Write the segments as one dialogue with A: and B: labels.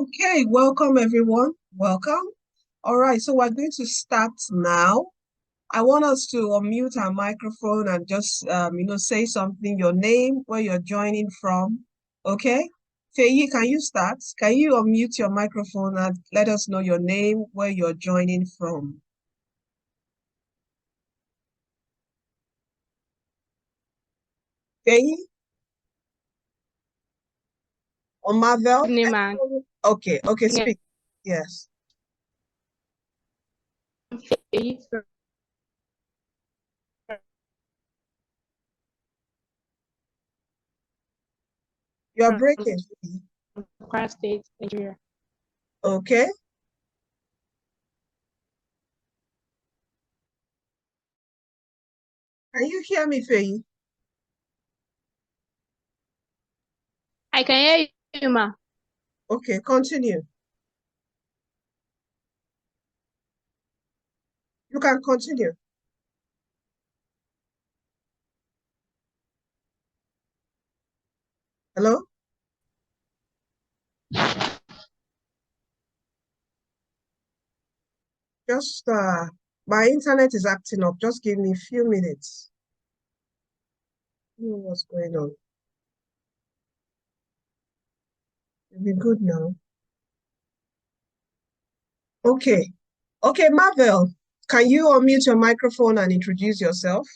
A: Okay, welcome everyone. Welcome. All right, so we're going to start now. I want us to unmute our microphone and just, say something, your name, where you're joining from. Okay? Feyi, can you start? Can you unmute your microphone and let us know your name, where you're joining from? Feyi? Or Marvel? Okay, speak. Yes. You're breaking.
B: Kwara State, Nigeria.
A: Okay. Can you hear me, Feyi?
B: I can hear you, ma.
A: Okay, continue. You can continue. Hello? Just, my internet is acting up. Just give me a few minutes. I don't know what's going on. It'll be good now. Okay. Okay, Marvel, can you unmute your microphone and introduce yourself?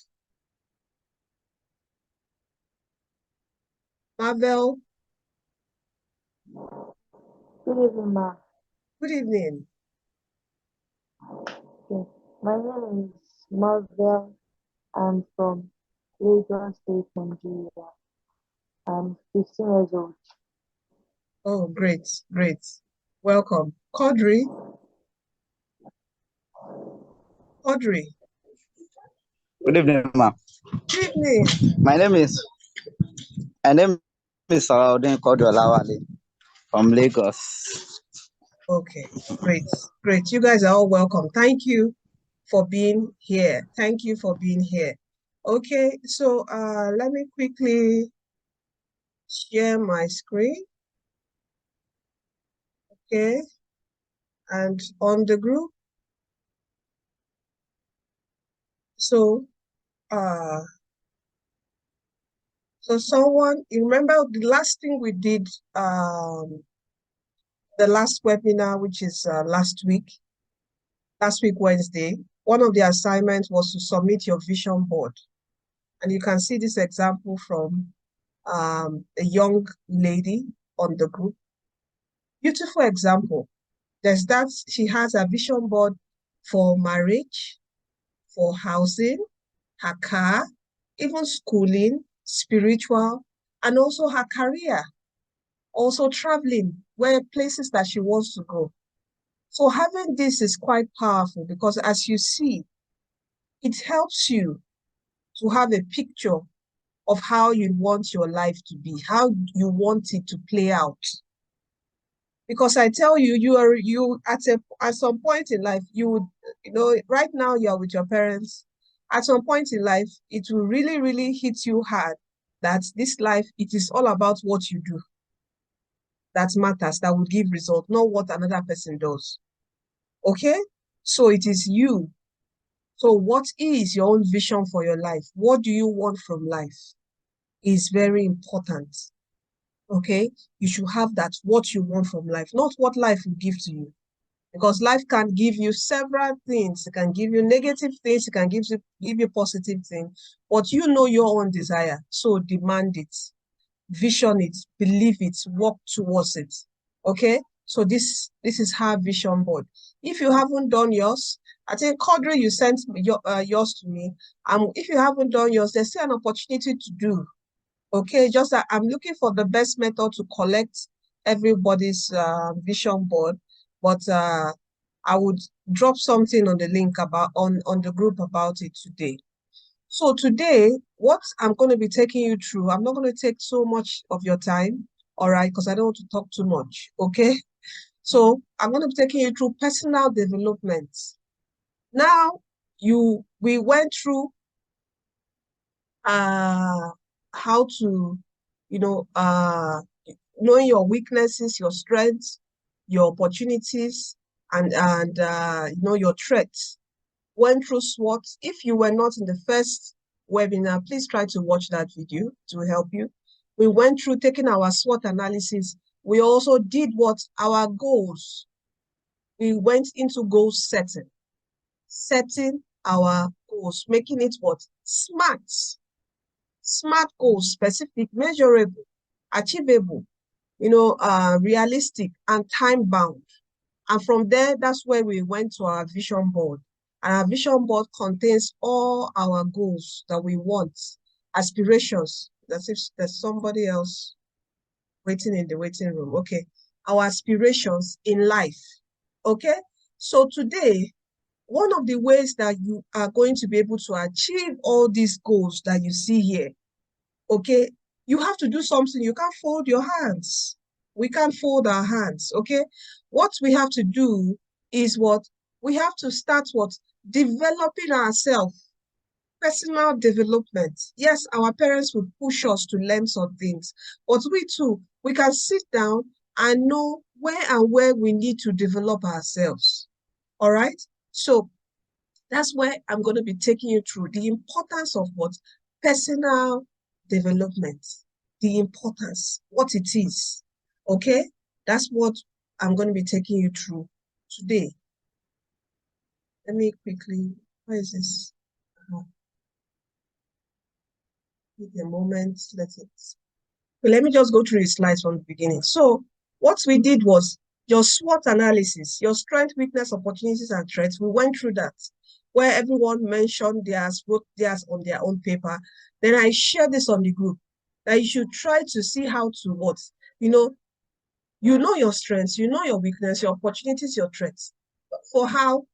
A: Marvel,
C: Good evening, ma.
A: good evening.
C: Yes. My name is Marvel. I'm from Lagos State, Nigeria. I'm 15 years old.
A: Oh, great, great. Welcome. Quadri? Quadri,
D: Good evening, ma.
A: good evening.
D: My name is Salaudin Kodolawale from Lagos.
A: Okay, great, great. You guys are all welcome. Thank you for being here. Thank you for being here. Okay, so let me quickly share my screen. Okay, and on the group. So someone, you remember the last thing we did, the last webinar, which is last week Wednesday, one of the assignments was to submit your vision board. And you can see this example from a young lady on the group. Beautiful example. There's that she has a vision board for marriage, for housing, her car, even schooling, spiritual, and also her career, also traveling, where places that she wants to go. So having this is quite powerful because as you see, it helps you to have a picture of how you want your life to be, how you want it to play out. Because I tell you, you at some point in life, you would, right now you are with your parents. At some point in life, it will really, really hit you hard that this life, it is all about what you do that matters, that will give result, not what another person does. Okay? So it is you. So what is your own vision for your life? What do you want from life? Is very important. Okay? You should have that, what you want from life, not what life will give to you. Because life can give you several things. It can give you negative things. It can give you positive things. But you know your own desire. So demand it. Vision it. Believe it. Work towards it. Okay? So this is her vision board. If you haven't done yours, I think, Quadri, you sent yours to me. If you haven't done yours, there's still an opportunity to do. Okay? Just that I'm looking for the best method to collect everybody's vision board. But I would drop something on the link on the group about it today. So today, what I'm going to be taking you through, I'm not going to take so much of your time, all right, because I don't want to talk too much, okay? So I'm going to be taking you through personal development. Now, we went through how to, knowing your weaknesses, your strengths, your opportunities, and you know, your threats. Went through SWOT. If you were not in the first webinar, please try to watch that video to help you. We went through taking our SWOT analysis. We also did what? Our goals. We went into goal setting our goals, making it what? Smart. Smart goals, specific, measurable, achievable, you know, realistic, and time bound. And from there, that's where we went to our vision board. And our vision board contains all our goals that we want, aspirations. That's if there's somebody else waiting in the waiting room. Okay. Our aspirations in life. Okay. So today, one of the ways that you are going to be able to achieve all these goals that you see here, okay, you have to do something. You can't fold your hands. We can't fold our hands, okay? What we have to do is what? We have to start what? Developing ourselves. Personal development. Yes, our parents will push us to learn some things, but we too, we can sit down and know where we need to develop ourselves. All right? So that's where I'm going to be taking you through the importance of what? Personal development. The importance, what it is. Okay? That's what I'm going to be taking you through today. Let me quickly, where is this? Give me a moment, let me just go through the slides from the beginning. So what we did was your SWOT analysis, your strength, weakness, opportunities, and threats. We went through that, where everyone mentioned theirs, wrote theirs on their own paper. Then I shared this on the group, that you should try to see how to what, you know your strengths, you know your weakness, your opportunities, your threats, for how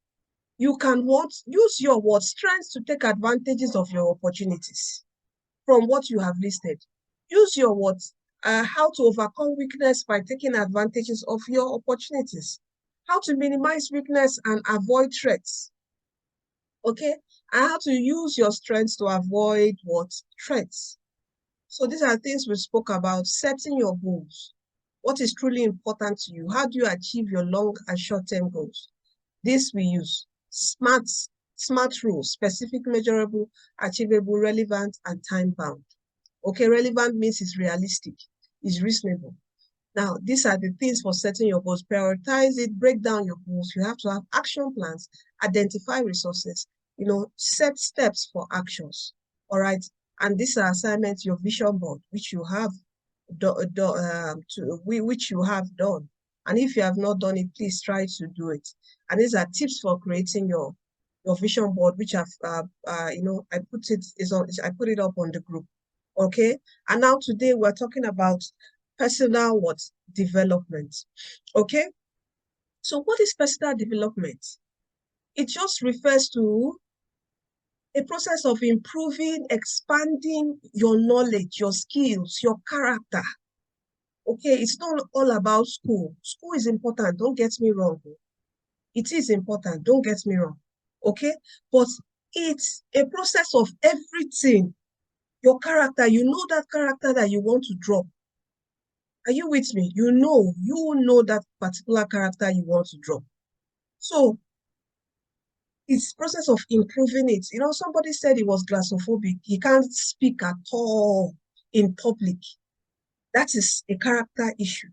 A: you can what, use your what strengths to take advantages of your opportunities from what you have listed. Use your what, how to overcome weakness by taking advantages of your opportunities. How to minimize weakness and avoid threats. Okay? And how to use your strengths to avoid what? Threats. So these are things we spoke about. Setting your goals. What is truly important to you? How do you achieve your long and short-term goals? This we use. SMART rules: specific, measurable, achievable, relevant, and time-bound. Okay, relevant means it's realistic, it's reasonable. Now, these are the things for setting your goals. Prioritize it, break down your goals. You have to have action plans, identify resources, you know, set steps for actions. All right. And these are assignments, your vision board, which you have which you have done. And if you have not done it, please try to do it. And these are tips for creating your vision board, which I've you know, I put it up on the group. Okay. And now today we're talking about personal what? Development. Okay. So what is personal development? It just refers to a process of improving, expanding your knowledge, your skills, your character. Okay, it's not all about school. School is important, don't get me wrong. It is important, don't get me wrong. Okay, but it's a process of everything. Your character, you know that character that you want to drop. Are you with me? You know that particular character you want to drop. So it's process of improving it. You know, somebody said he was glassophobic. He can't speak at all in public. That is a character issue.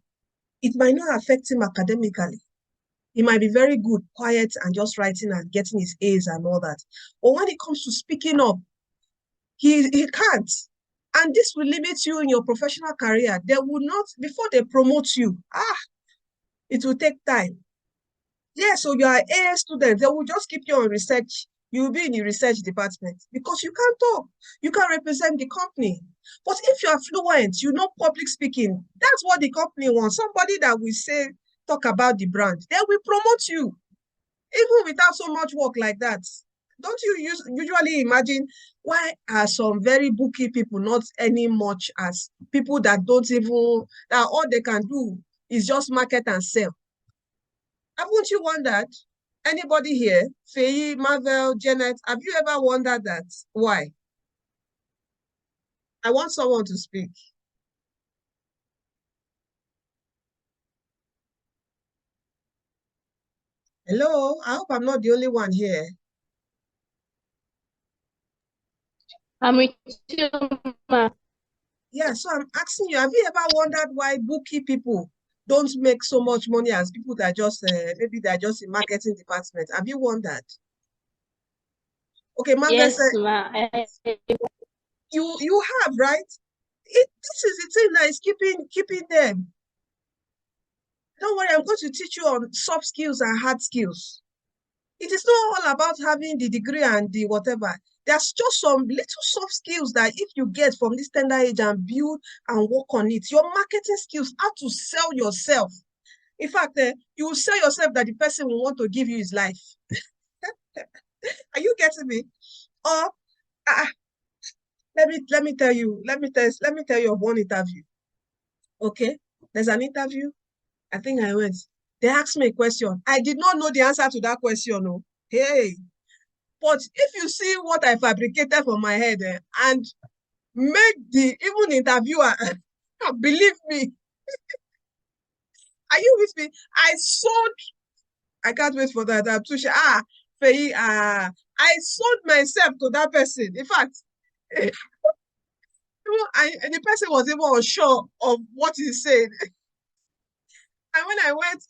A: It might not affect him academically. He might be very good, quiet, and just writing and getting his A's and all that. But when it comes to speaking up, he can't. And this will limit you in your professional career. They will not, before they promote you, it will take time. Yeah, so you are a student, they will just keep you on research. You will be in the research department because you can't talk. You can represent the company. But if you are fluent, you know public speaking, that's what the company wants. Somebody that will say, talk about the brand. They will promote you, even without so much work like that. Don't you usually imagine why are some very booky people not any much as people that don't even, that all they can do is just market and sell? Haven't you wondered? Anybody here? Faye, Marvel, Janet, have you ever wondered that? Why? I want someone to speak. Hello, I hope I'm not the only one here.
B: I'm with you, ma.
A: Yeah, so I'm asking you, have you ever wondered why bookie people don't make so much money as people that just, maybe they're just in marketing department? Have you wondered? Okay, Margaret said,
B: Yes, ma.
A: you have, right? This is the thing that is keeping them. Don't worry, I'm going to teach you on soft skills and hard skills. It is not all about having the degree and the whatever. There's just some little soft skills that if you get from this tender age and build and work on it, your marketing skills, how to sell yourself. In fact, you will sell yourself that the person will want to give you his life. Are you getting me? Or let me tell you of one interview. Okay, there's an interview. I think I went. They asked me a question. I did not know the answer to that question. No. Hey, but if you see what I fabricated from my head and made the even interviewer believe me, are you with me? I can't wait for that. I'm too sure. Faye, I sold myself to that person. In fact, and the person was even unsure of what he said. And when I went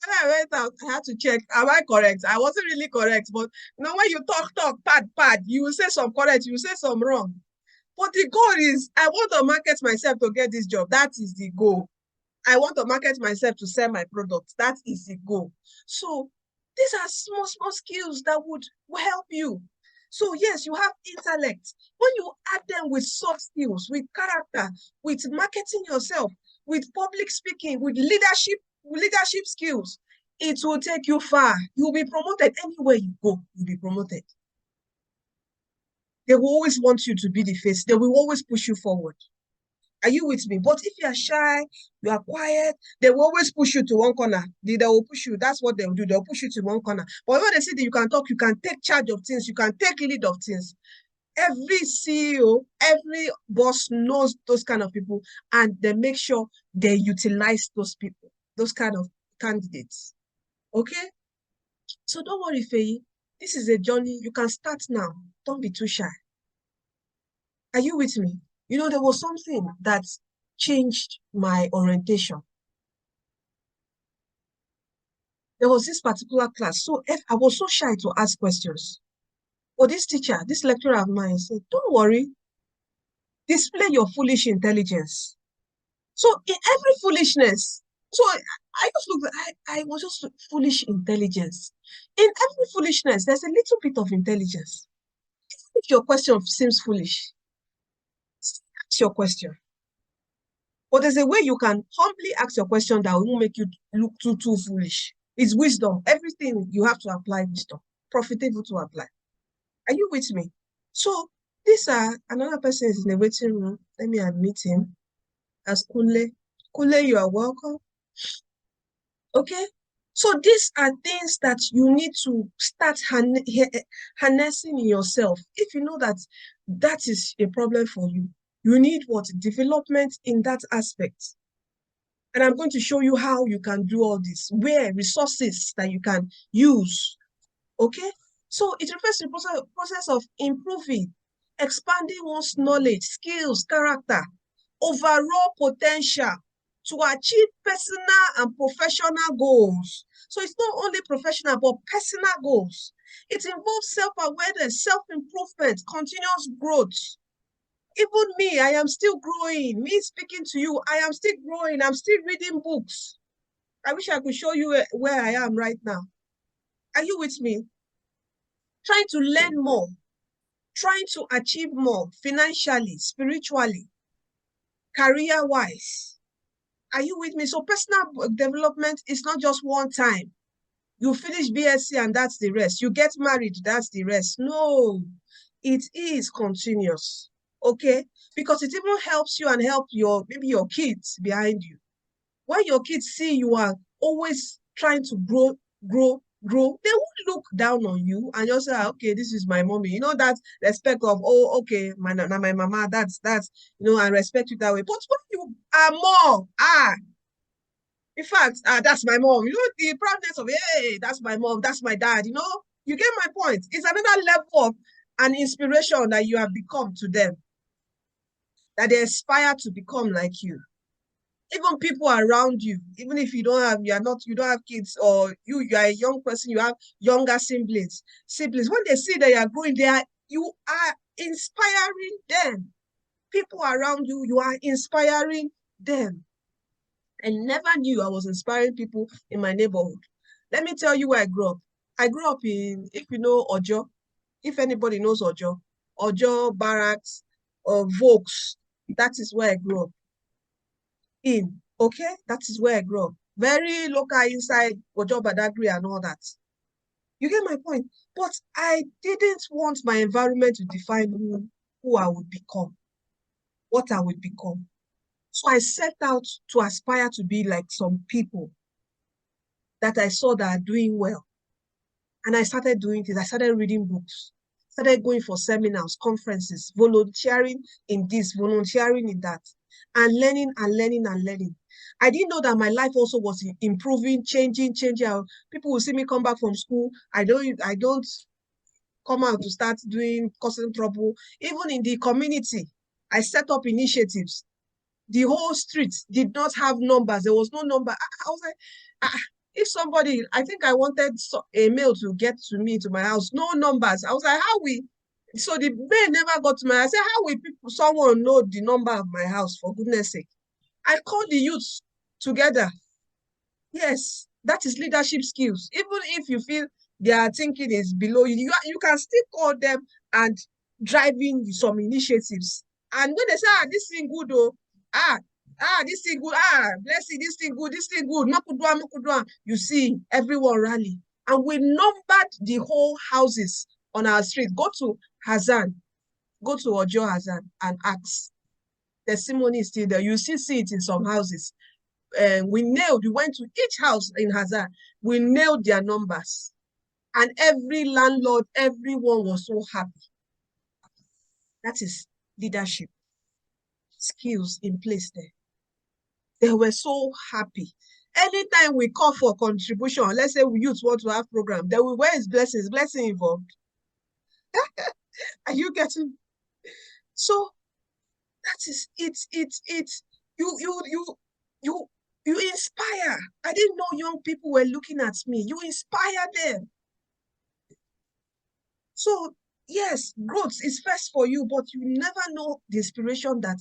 A: out, I had to check, am I correct? I wasn't really correct, but when you talk, pad, you will say some correct, you will say some wrong. But the goal is, I want to market myself to get this job. That is the goal. I want to market myself to sell my products. That is the goal. So these are small skills that would help you. So yes, you have intellect. When you add them with soft skills, with character, with marketing yourself, with public speaking, with leadership skills, it will take you far. You'll be promoted anywhere you go. You'll be promoted. They will always want you to be the face. They will always push you forward. Are you with me? But if you are shy, you are quiet, they will always push you to one corner. They will push you. That's what they'll do. They'll push you to one corner. But when they see that you can talk, you can take charge of things, you can take lead of things. Every CEO, every boss knows those kind of people, and they make sure they utilize those people, those kind of candidates. Okay? So don't worry, Faye. This is a journey. You can start now. Don't be too shy. Are you with me? You know, there was something that changed my orientation. There was this particular class. So if I was so shy to ask questions. But this teacher, this lecturer of mine said, don't worry, display your foolish intelligence. So in every foolishness, so I just looked, I was just foolish intelligence. In every foolishness, there's a little bit of intelligence. If your question seems foolish, ask your question. But there's a way you can humbly ask your question that won't make you look too foolish. It's wisdom. Everything you have to apply wisdom. Profitable to apply. Are you with me? So these are another person is in the waiting room. Let me admit him as Kule. Kule, you are welcome. Okay. So these are things that you need to start harnessing in yourself. If you know that that is a problem for you, you need what? Development in that aspect. And I'm going to show you how you can do all this, where resources that you can use. Okay? So it refers to the process of improving, expanding one's knowledge, skills, character, overall potential to achieve personal and professional goals. So it's not only professional, but personal goals. It involves self-awareness, self-improvement, continuous growth. Even me, I am still growing. Me speaking to you, I am still growing. I'm still reading books. I wish I could show you where I am right now. Are you with me? Trying to learn more, trying to achieve more financially, spiritually, career-wise. Are you with me? So personal development is not just one time. You finish BSc and that's the rest. You get married, that's the rest. No, it is continuous. Okay? Because it even helps you and help maybe your kids behind you. When your kids see you are always trying to grow, they won't look down on you and just say, okay, this is my mommy. You know, that respect of, oh, okay, my mama, that's, I respect you that way. But when you are more, In fact, that's my mom. You know, the proudness of, hey, that's my mom, that's my dad. You know, you get my point. It's another level of an inspiration that you have become to them, that they aspire to become like you. Even people around you, even if you don't have kids, or you are a young person, you have younger siblings. When they see that you are growing, you are inspiring them. People around you, you are inspiring them. I never knew I was inspiring people in my neighborhood. Let me tell you where I grew up. I grew up in, if you know Ojo, if anybody knows Ojo Barracks, or Vokes, that is where I grew up in. Okay, that is where I grew up. Very local inside Ojo Badagry and all that. You get my point? But I didn't want my environment to define who I would become, what I would become. So I set out to aspire to be like some people that I saw that are doing well. And I started doing this. I started reading books, started going for seminars, conferences, volunteering in this, volunteering in that, and learning and learning and learning. I didn't know that my life also was improving, changing. People will see me come back from school. I don't come out to start causing trouble. Even in the community, I set up initiatives. The whole street did not have numbers. There was no number. I was like, if somebody, I think I wanted a mail to get to me, to my house, no numbers. I was like, so the mail never got to my house. I said, how will someone know the number of my house, for goodness sake? I called the youths together. Yes, that is leadership skills. Even if you feel their thinking is below you, you can still call them and drive in some initiatives. And when they say, this thing good, oh, this thing good, let's see, this thing good, makudwa, you see everyone rally. And we numbered the whole houses on our street. Go to Hazan, go to Ojo Hazan and ask. The testimony is still there. You still see it in some houses. We went to each house in Hazard, we nailed their numbers. And every landlord, everyone was so happy. That is leadership skills in place there. They were so happy. Anytime we call for contribution, let's say we youth want to have program, then where is blessings? Blessing involved. Are you getting? So that is you inspire. I didn't know young people were looking at me. You inspire them. So yes, growth is first for you, but you never know the inspiration that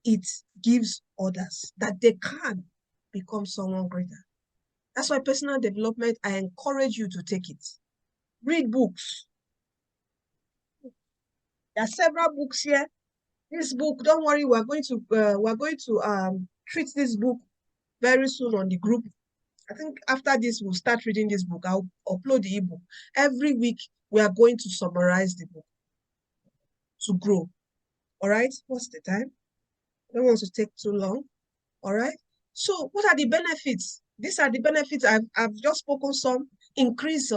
A: it gives others, that they can become someone greater. That's why personal development, I encourage you to take it. Read books. There are several books here. This book, don't worry, we're going to treat this book very soon on the group. I think after this, we'll start reading this book. I'll upload the ebook. Every week, we are going to summarize the book to grow. All right? What's the time? I don't want to take too long. All right? So what are the benefits? These are the benefits. I've just spoken some. Increase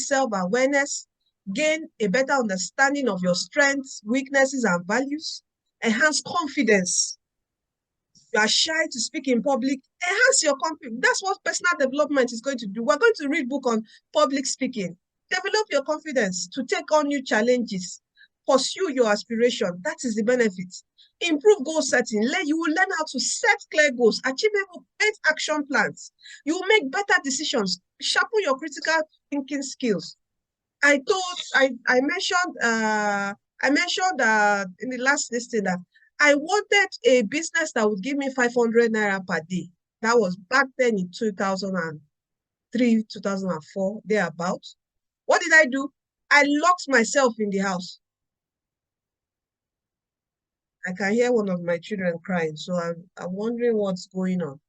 A: self-awareness, gain a better understanding of your strengths, weaknesses, and values, enhance confidence. You are shy to speak in public, enhance your confidence. That's what personal development is going to do. We're going to read a book on public speaking. Develop your confidence to take on new challenges. Pursue your aspiration. That is the benefit. Improve goal setting. You will learn how to set clear goals, achievable, make action plans. You will make better decisions. Sharpen your critical thinking skills. I mentioned in the last listing that I wanted a business that would give me 500 naira per day. That was back then in 2003, 2004, thereabout. What did I do? I locked myself in the house. I can hear one of my children crying, so I'm wondering what's going on.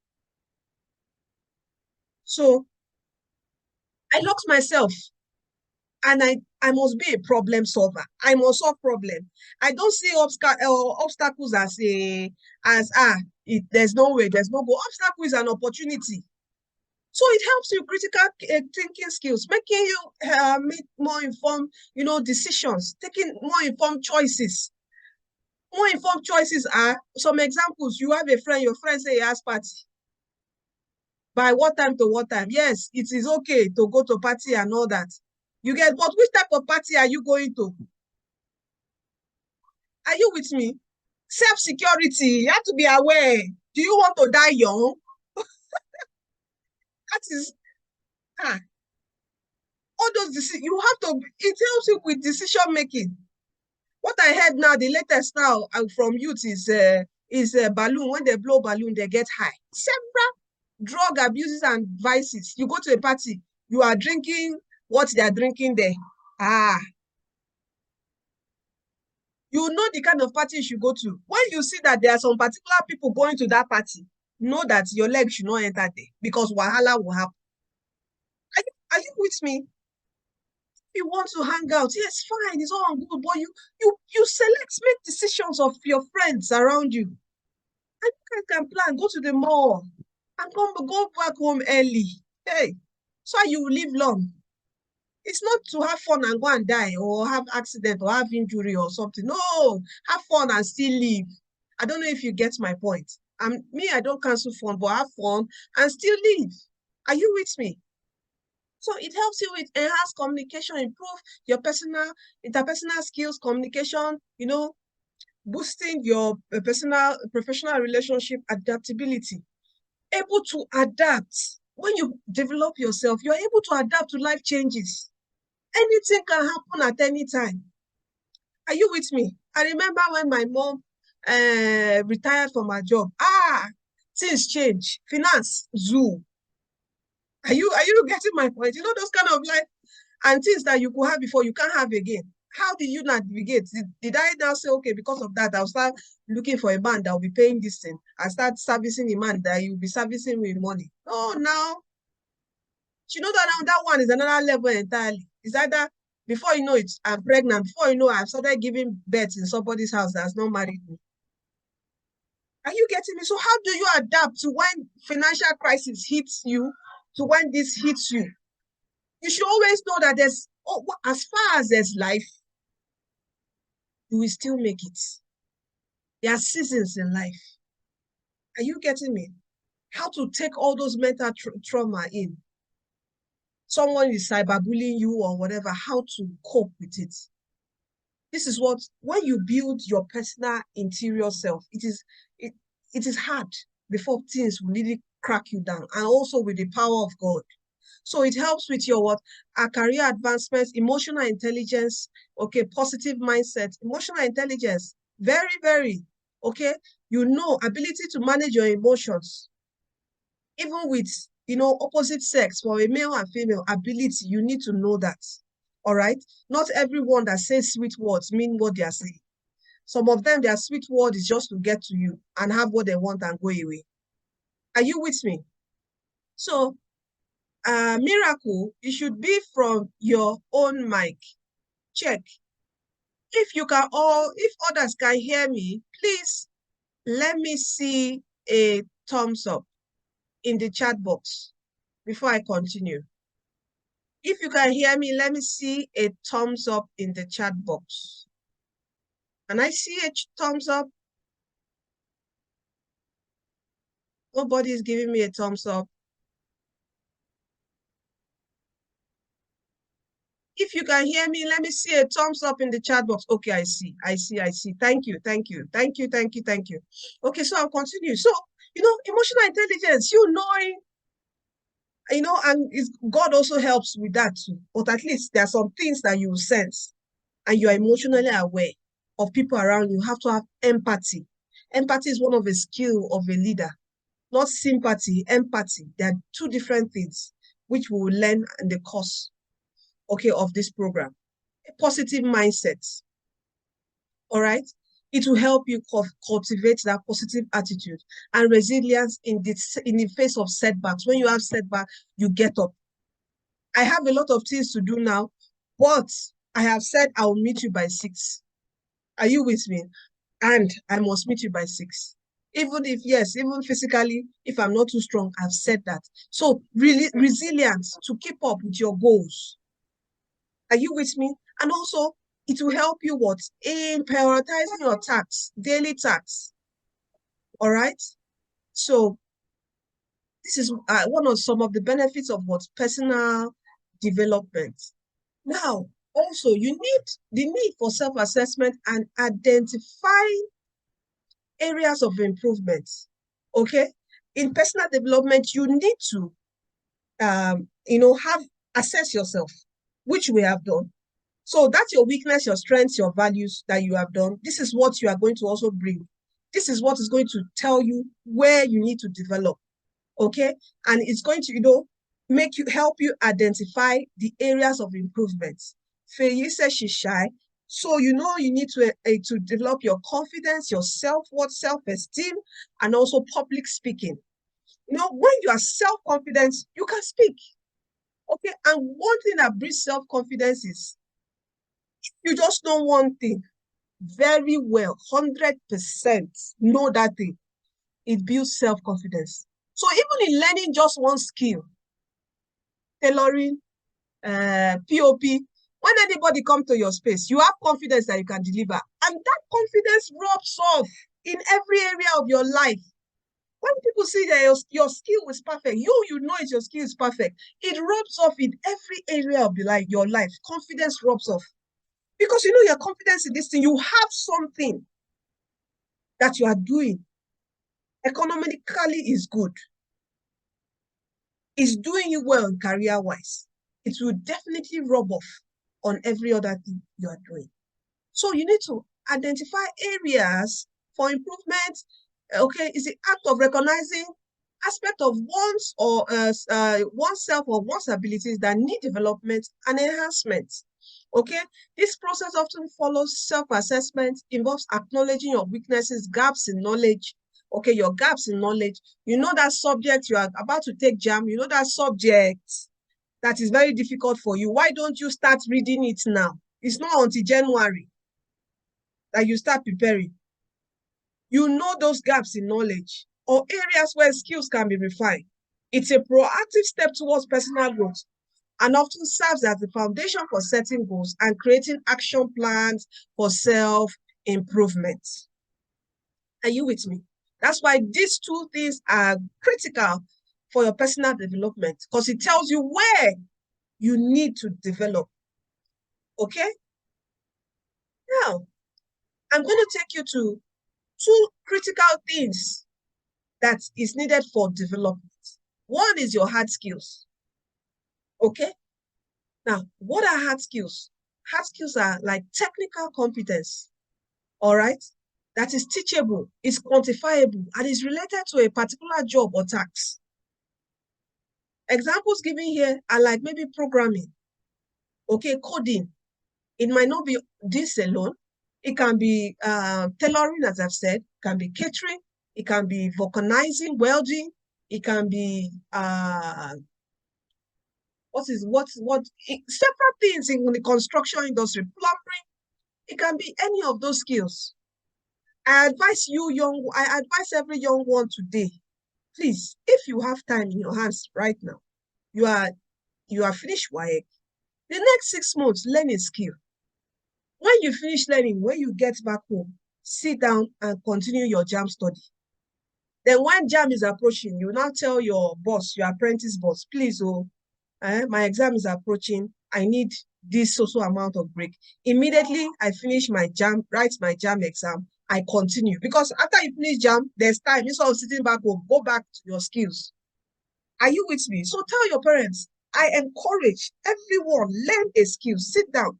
A: So I locked myself, and I must be a problem solver. I must solve problems. I don't see obstacles as there's no way, there's no go. Obstacle is an opportunity. So it helps you critical thinking skills, making you make more informed, decisions, taking more informed choices. More informed choices are some examples. You have a friend, your friend say he has party. By what time to what time? Yes, it is okay to go to party and all that. You get, but which type of party are you going to? Are you with me? Self-security, you have to be aware. Do you want to die young? That is, all those decisions, you have to, it helps you with decision making. What I heard now, the latest now from youth is balloon. When they blow balloon, they get high. Several drug abuses and vices. You go to a party, you are drinking what they are drinking there. You know the kind of party you should go to. When you see that there are some particular people going to that party, know that your leg should not enter there because wahala will happen. Are you with me? You want to hang out, yes, fine, it's all good, but you select, make decisions of your friends around you. And you can plan, go to the mall and go back home early. Hey, so you will live long. It's not to have fun and go and die or have accident or have injury or something. No, have fun and still live. I don't know if you get my point. I don't cancel fun, but have fun and still live. Are you with me? So it helps you with enhanced communication, improve your interpersonal skills, communication, boosting your professional relationship, adaptability, able to adapt. When you develop yourself, you're able to adapt to life changes. Anything can happen at any time. Are you with me? I remember when my mom retired from her job. Things change. Finance, zoo. Are you getting my point? You know those kind of life and things that you could have before you can't have again. How did you navigate? Did I now say, okay, because of that, I'll start looking for a man that will be paying this thing. I start servicing a man that you'll be servicing with money. Oh, now, you know that now that one is another level entirely. Is either before you know it, I'm pregnant. Before you know, I've started giving birth in somebody's house that's not married me. Are you getting me? So how do you adapt to when financial crisis hits you, to when this hits you? You should always know that as far as there's life, you will still make it. There are seasons in life. Are you getting me? How to take all those mental trauma in. Someone is cyberbullying you or whatever, how to cope with it. This is what, when you build your personal interior self, it is hard before things will really crack you down, and also with the power of God. So it helps with your career advancements, emotional intelligence, okay, positive mindset, emotional intelligence, very, very, okay, ability to manage your emotions, even with, opposite sex, for a male and female ability, you need to know that, all right? Not everyone that says sweet words mean what they are saying. Some of them, their sweet word is just to get to you and have what they want and go away. Are you with me? So, Miracle, it should be from your own mic. Check. If others can hear me, please let me see a thumbs up in the chat box before I continue. If you can hear me, let me see a thumbs up in the chat box. Can I see a thumbs up? Nobody is giving me a thumbs up. If you can hear me, let me see a thumbs up in the chat box. Okay, I see. Thank you. Okay, so I'll continue. So, emotional intelligence, knowing, and God also helps with that too. But at least there are some things that you sense and you are emotionally aware of people around you. You have to have empathy. Empathy is one of the skills of a leader, not sympathy, empathy. They are two different things, which we will learn in the course, okay, of this program. A positive mindset, all right? It will help you cultivate that positive attitude and resilience in the face of setbacks. When you have setbacks, you get up. I have a lot of things to do now, but I have said I will meet you by 6. Are you with me? And I must meet you by 6. Even physically, if I'm not too strong, I've said that. So really resilience to keep up with your goals. Are you with me? And also, it will help you in prioritizing your tasks, daily tasks. All right? So, This is some of the benefits of what personal development. Now, also, you need the need for self-assessment and identify areas of improvement. Okay, in personal development, you need to, assess yourself, which we have done. So that's your weakness, your strengths, your values that you have done. This is what you are going to also bring. This is what is going to tell you where you need to develop. Okay, and it's going to, help you identify the areas of improvement. Faye says she's shy, so you need to develop your confidence, your self-worth, self-esteem, and also public speaking. When you are self-confident, you can speak. Okay, and one thing that brings self-confidence is you just know one thing very well, 100% know that thing. It builds self-confidence. So even in learning just one skill, tailoring, POP, when anybody comes to your space, you have confidence that you can deliver. And that confidence rubs off in every area of your life. When people see that your skill is perfect, you know your skill is perfect, it rubs off in every area of your life. Confidence rubs off. Because your confidence in this thing, you have something that you are doing. Economically is good. It's doing you well career-wise. It will definitely rub off on every other thing you are doing. So you need to identify areas for improvement. Okay, is the act of recognizing aspect of oneself or one's abilities that need development and enhancement. Okay, this process often follows self-assessment, involves acknowledging your weaknesses, gaps in knowledge. Okay, your gaps in knowledge. You know that subject you are about to take JAM, you know that subject that is very difficult for you. Why don't you start reading it now? It's not until January that you start preparing. You know those gaps in knowledge or areas where skills can be refined. It's a proactive step towards personal growth and often serves as the foundation for setting goals and creating action plans for self-improvement. Are you with me? That's why these two things are critical for your personal development, because it tells you where you need to develop. Okay? Now, I'm going to take you to two critical things that is needed for development. One is your hard skills. Okay? Now, what are hard skills? Hard skills are like technical competence, all right? That is teachable, is quantifiable, and is related to a particular job or task. Examples given here are like maybe programming, okay, coding. It might not be this alone. It can be tailoring, as I've said, it can be catering, it can be vulcanizing, welding, it can be several things in the construction industry, plumbing. It can be any of those skills. I advise every young one today, please, if you have time in your hands right now, you are finished WAEC, the next 6 months, learn a skill. When you finish learning, when you get back home, sit down and continue your JAM study. Then when JAM is approaching, you now tell your boss, your apprentice boss, please, my exam is approaching, I need this social amount of break. Immediately, I finish my JAM, write my JAM exam, I continue. Because after you finish JAM, there's time. Instead of sitting back home, go back to your skills. Are you with me? So tell your parents, I encourage everyone, learn a skill, sit down.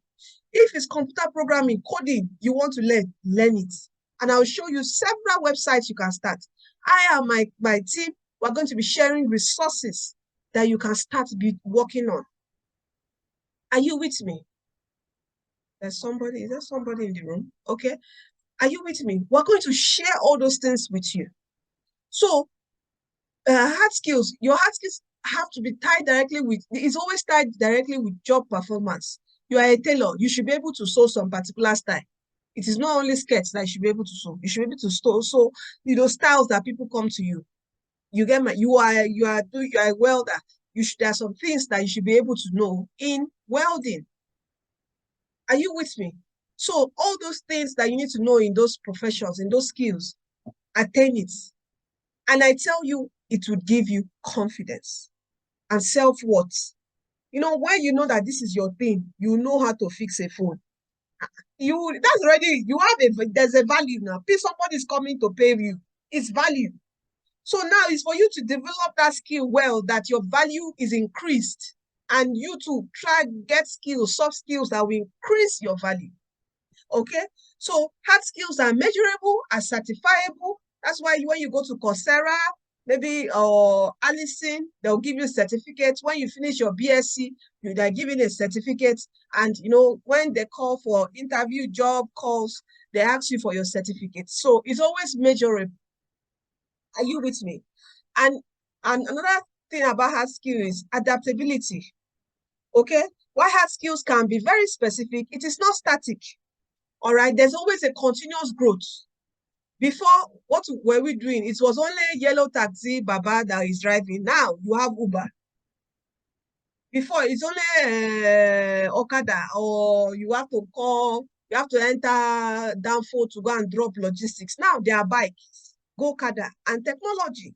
A: If it's computer programming, coding, you want to learn it. And I'll show you several websites you can start. I and my team, we're going to be sharing resources that you can start working on. Are you with me? Is there somebody in the room? Okay. Are you with me? We're going to share all those things with you. So, hard skills, your hard skills have to be tied directly with, it's always tied directly with job performance. You are a tailor, you should be able to sew some particular style. It is not only skirts that you should be able to sew. You should be able to sew, styles that people come to you. You get you are a welder. There are some things that you should be able to know in welding. Are you with me? So all those things that you need to know in those professions, in those skills, attain it. And I tell you, it would give you confidence and self-worth. You know, when you know that this is your thing, you know how to fix a phone. That's already, there's a value now. Somebody's coming to pay you. It's value. So now it's for you to develop that skill well, that your value is increased, and you to try get skills, soft skills that will increase your value. Okay, so hard skills are measurable, are certifiable. That's why when you go to Coursera, maybe or Allison, they'll give you certificates. When you finish your BSc, they're giving a certificate. And you know, when they call for interview, job calls, they ask you for your certificate. So it's always measurable. Are you with me? And another thing about hard skill is adaptability. Okay, while hard skills can be very specific, it is not static. All right, there's always a continuous growth. Before, what were we doing? It was only yellow taxi Baba that is driving. Now you have Uber. Before, it's only Okada, or you have to enter Danfo to go and drop logistics. Now there are bikes, Go-Kada, and technology.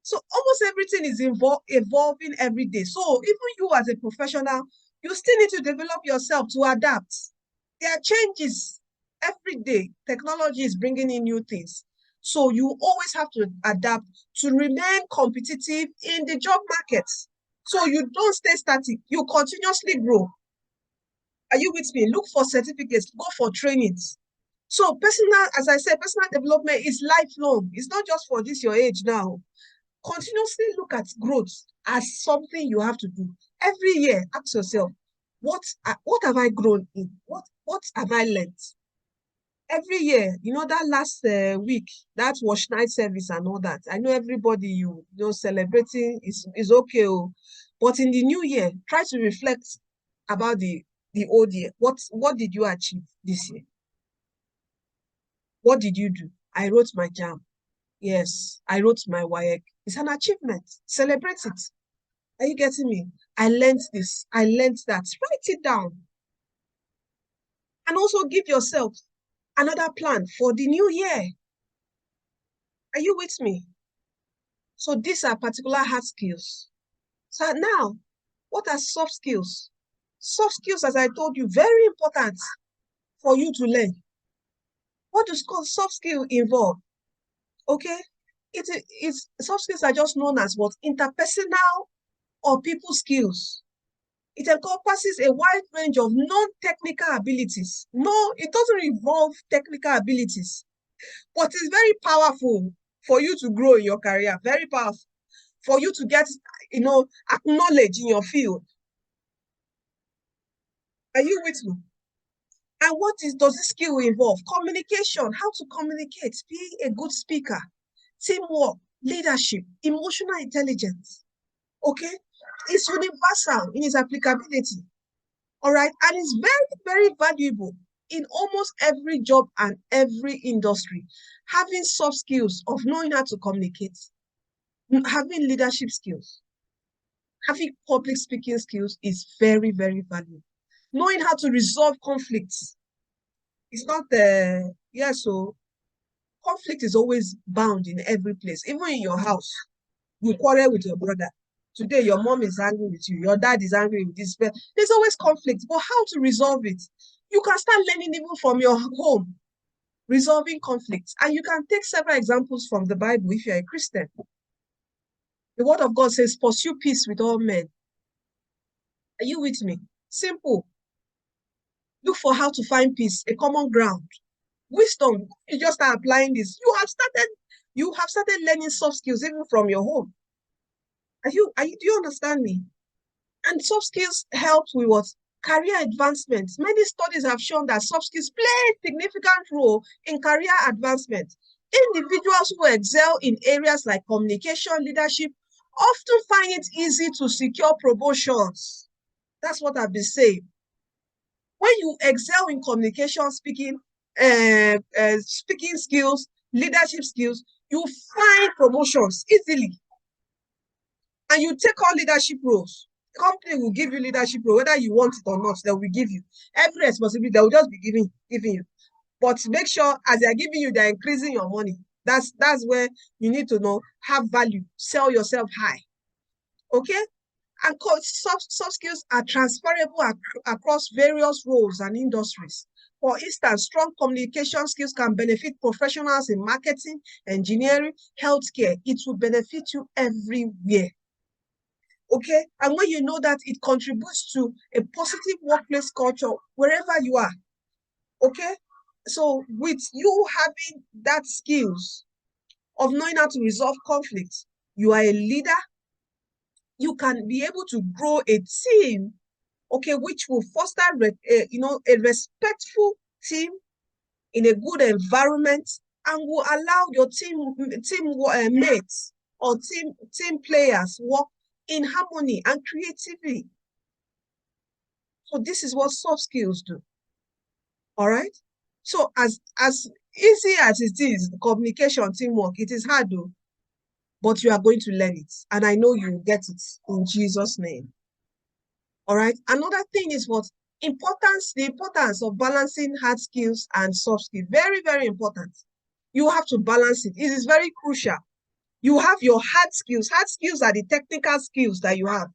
A: So almost everything is evolving every day. So even you as a professional, you still need to develop yourself to adapt. There are changes every day. Technology is bringing in new things. So you always have to adapt to remain competitive in the job market. So you don't stay static. You continuously grow. Are you with me? Look for certificates. Go for trainings. So as I said, personal development is lifelong. It's not just for this your age now. Continuously look at growth as something you have to do. Every year, ask yourself, what have I grown in? What have I learned? Every year, you know, that last week, that wash night service and all that. I know everybody you know celebrating is okay. But in the new year, try to reflect about the old year. What did you achieve this year? What did you do? I wrote my JAM. Yes, I wrote my WAEC. It's an achievement. Celebrate it. Are you getting me? I learned this. I learned that. Write it down. And also give yourself another plan for the new year. Are you with me? So these are particular hard skills. So now, what are soft skills? Soft skills, as I told you, very important for you to learn. What does soft skill involve? Okay, it's soft skills are just known as what? Interpersonal or people skills. It encompasses a wide range of non-technical abilities. No, it doesn't involve technical abilities, but it's very powerful for you to grow in your career. Very powerful for you to get, you know, acknowledged in your field. Are you with me? And does this skill involve? Communication, how to communicate, be a good speaker, teamwork, leadership, emotional intelligence. Okay? It's universal in its applicability. All right? And it's very, very valuable in almost every job and every industry. Having soft skills of knowing how to communicate, having leadership skills, having public speaking skills is very, very valuable. Knowing how to resolve conflicts. It's not so conflict is always bound in every place, even in your house. You quarrel with your brother. Today, your mom is angry with you. Your dad is angry with this. There's always conflict, but how to resolve it? You can start learning even from your home, resolving conflicts. And you can take several examples from the Bible if you're a Christian. The word of God says, pursue peace with all men. Are you with me? Simple. Look for how to find peace, a common ground. Wisdom, you just start applying this. You have started learning soft skills even from your home. Do you understand me? And soft skills help with what? Career advancement. Many studies have shown that soft skills play a significant role in career advancement. Individuals who excel in areas like communication, leadership, often find it easy to secure promotions. That's what I've been saying. When you excel in communication, speaking skills, leadership skills, you find promotions easily. And you take on leadership roles. The company will give you leadership role, whether you want it or not, they will give you. Every responsibility, they will just be giving you. But make sure as they are giving you, they're increasing your money. That's where you need to know, have value, sell yourself high. Okay? And soft skills are transferable across various roles and industries. For instance, strong communication skills can benefit professionals in marketing, engineering, healthcare. It will benefit you everywhere. Okay? And when you know that, it contributes to a positive workplace culture wherever you are. Okay? So with you having that skills of knowing how to resolve conflicts, you are a leader. You can be able to grow a team, okay, which will foster, a respectful team in a good environment, and will allow your team mates or team players work in harmony and creativity. So this is what soft skills do. All right. So as easy as it is, communication, teamwork, it is hard though, but you are going to learn it. And I know you will get it in Jesus' name. All right. Another thing is the importance of balancing hard skills and soft skills. Very, very important. You have to balance it. It is very crucial. You have your hard skills. Hard skills are the technical skills that you have.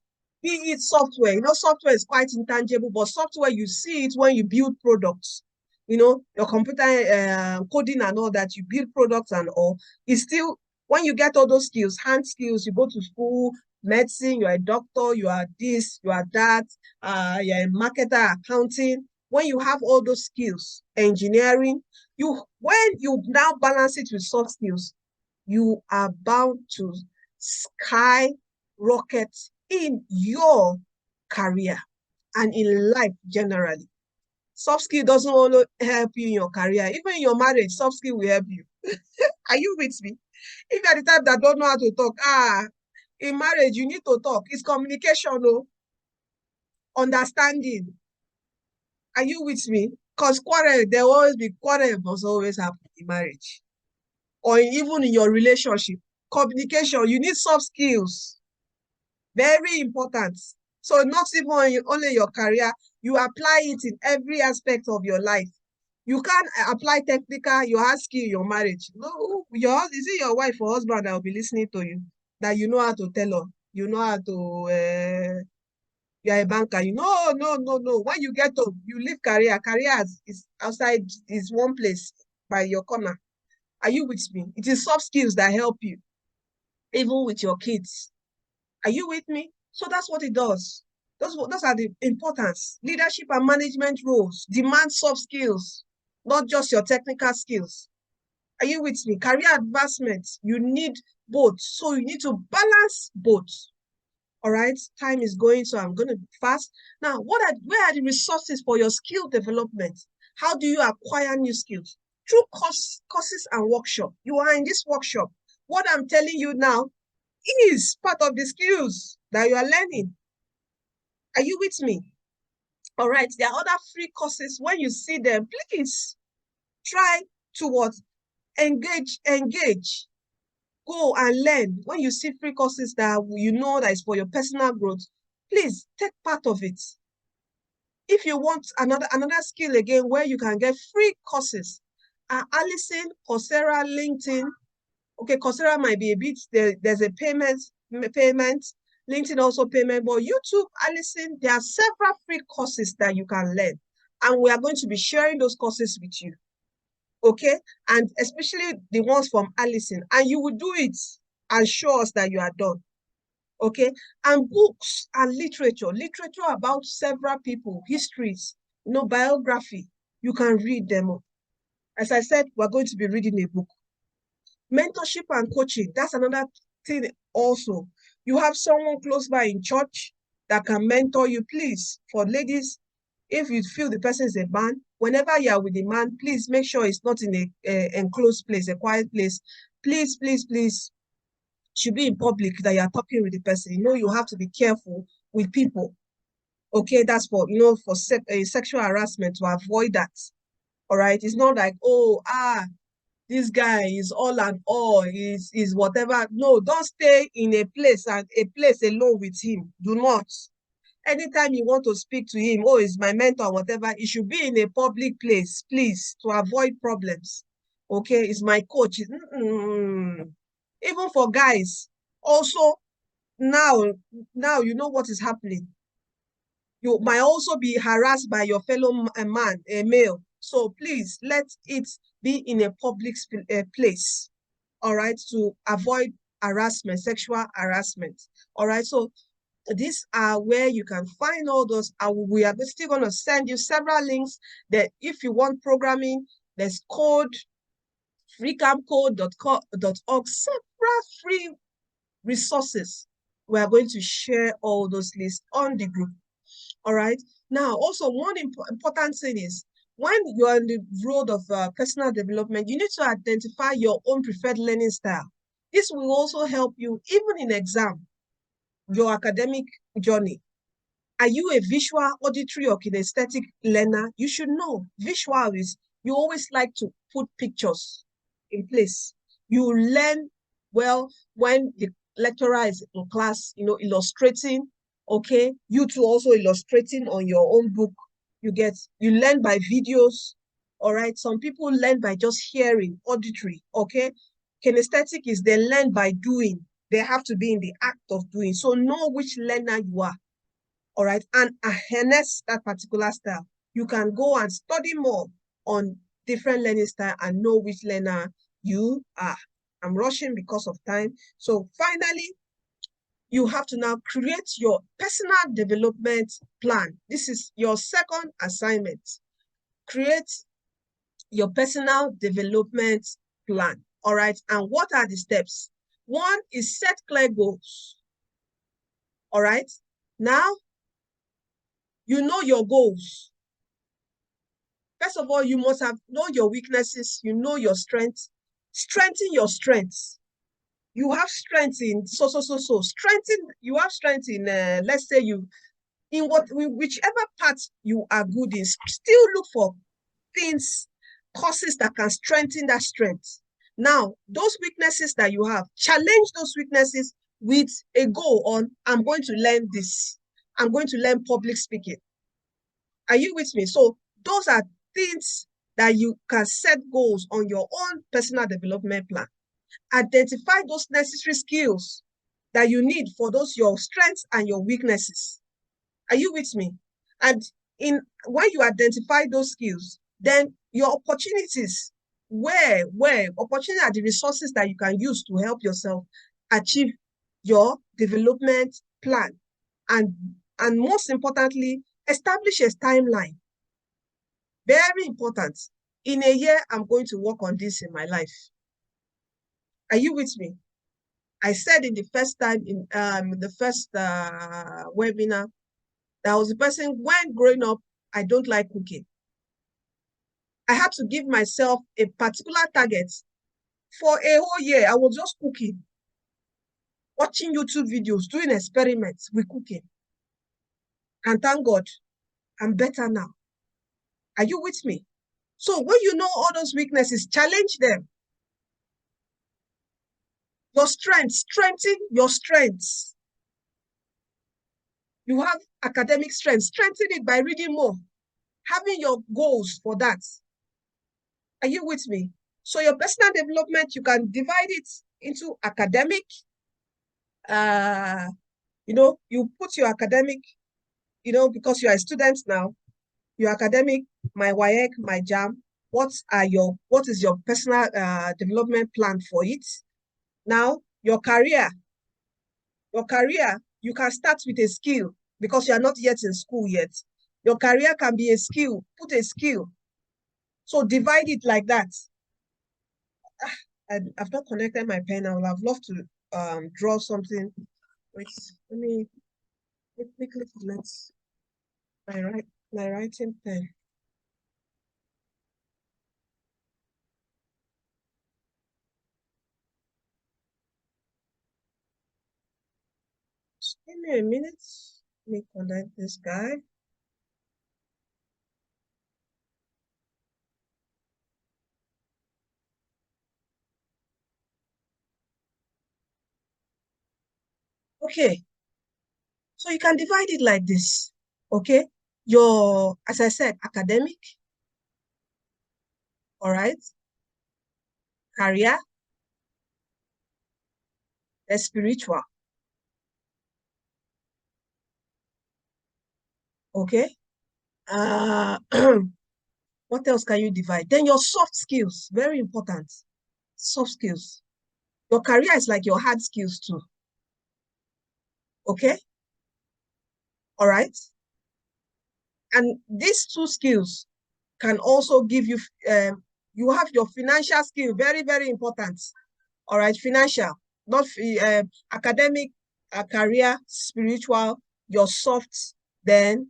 A: Be it software. You know, software is quite intangible, but software, you see it when you build products. You know, your computer coding and all that, you build products and all. It's still, when you get all those skills, hand skills, you go to school, medicine, you are a doctor, you are this, you are that, you're a marketer, accounting. When you have all those skills, engineering, when you now balance it with soft skills, you are bound to skyrocket in your career and in life generally. Soft skill doesn't only help you in your career, even in your marriage, soft skill will help you. Are you with me? If you're the type that don't know how to talk, in marriage, you need to talk. It's communication, no? Understanding. Are you with me? Because quarrel, there will always be quarrel, must always happen in marriage. Or even in your relationship. Communication, you need soft skills. Very important. So not even only your career, you apply it in every aspect of your life. You can't apply technical, your hard skill, your marriage. No, is it your wife or husband that will be listening to you? That you know how to tell her, you know how to, you're a banker. No. When you get home, you leave career. Career is outside, is one place by your corner. Are you with me? It is soft skills that help you, even with your kids. Are you with me? So that's what it does. Those are the importance. Leadership and management roles demand soft skills, not just your technical skills. Are you with me? Career advancement, you need both. So you need to balance both. All right, time is going, so I'm going to be fast. Now, where are the resources for your skill development? How do you acquire new skills? Through courses and workshops. You are in this workshop. What I'm telling you now is part of the skills that you are learning. Are you with me? All right, there are other free courses. When you see them, please try to engage. Go and learn. When you see free courses that you know that is for your personal growth, please take part of it. If you want another skill again where you can get free courses, Allison, Coursera, LinkedIn. Okay, Coursera might be a bit, there's a payment, LinkedIn also payment, but YouTube, Allison, there are several free courses that you can learn. And we are going to be sharing those courses with you. Okay, and especially the ones from Allison, and you will do it and show us that you are done. Okay, and books and literature about several people, histories, biography, you can read them. As I said, we're going to be reading a book. Mentorship and coaching, that's another thing also. You have someone close by in church that can mentor you. Please, for ladies, if you feel the person is a man, whenever you are with a man, please make sure it's not in a enclosed place, a quiet place. Please, should be in public that you are talking with the person. You have to be careful with people. Okay, that's for, for sexual harassment, to avoid that. All right, it's not like, this guy is all and all, is whatever. No, don't stay in a place alone with him. Do not. Anytime you want to speak to him, he's my mentor, whatever, it should be in a public place, please, to avoid problems. Okay, is my coach. Even for guys, also now you know what is happening. You might also be harassed by your fellow man, a male. So please let it be in a public place, all right, to avoid harassment, sexual harassment. All right, so these are where you can find all those. We are still going to send you several links that if you want programming, there's code, freecampcode.org, several free resources. We are going to share all those lists on the group. All right. Now, also one important thing is when you are on the road of personal development, you need to identify your own preferred learning style. This will also help you even in exam, your academic journey. Are you a visual, auditory, or kinesthetic learner? You should know visual is you always like to put pictures in place. You learn well when the lecturer is in class, illustrating. Okay, you too also illustrating on your own book. You learn by videos. All right, some people learn by just hearing, auditory. Okay, kinesthetic is they learn by doing. They have to be in the act of doing. So know which learner you are. All right, and harness that particular style. You can go and study more on different learning style and know which learner you are. I'm rushing because of time. So finally, you have to now create your personal development plan. This is your second assignment. Create your personal development plan. All right, and what are the steps? One is set clear goals. All right, now you know your goals. First of all, you must have known your weaknesses, you know your strengths. Strengthen your strengths. You have strength in you have strength in let's say whichever part you are good in, still look for courses that can strengthen that strength. Now, those weaknesses that you have, challenge those weaknesses with a goal on, I'm going to learn this. I'm going to learn public speaking. Are you with me? So those are things that you can set goals on your own personal development plan. Identify those necessary skills that you need for your strengths and your weaknesses. Are you with me? And when you identify those skills, then your opportunities, opportunity are the resources that you can use to help yourself achieve your development plan. And most importantly, establish a timeline. Very important. In a year, I'm going to work on this in my life. Are you with me? I said in the first time, in the first webinar, there was a person, when growing up, I don't like cooking. I had to give myself a particular target. For a whole year, I was just cooking, watching YouTube videos, doing experiments with cooking. And thank God, I'm better now. Are you with me? So when you know all those weaknesses, challenge them. Your strengths, strengthen your strengths. You have academic strength, strengthen it by reading more, having your goals for that. Are you with me? So your personal development, you can divide it into academic. You put your academic, because you are a student now, your academic, my WAEC, my JAM, what is your personal development plan for it? Now, your career, you can start with a skill because you are not yet in school yet. Your career can be a skill, put a skill. So divide it like that. I've not connected my pen. I would have loved to draw something. Wait, let me quickly connect my writing pen. Just give me a minute. Let me connect this guy. Okay, so you can divide it like this. Okay, as I said, academic. All right. career, there's spiritual. Okay. What else can you divide? Then your soft skills, very important. Soft skills. Your career is like your hard skills too. Okay? All right? And these two skills can also give you, you have your financial skill, very, very important. All right, financial, not academic, career, spiritual, your soft, then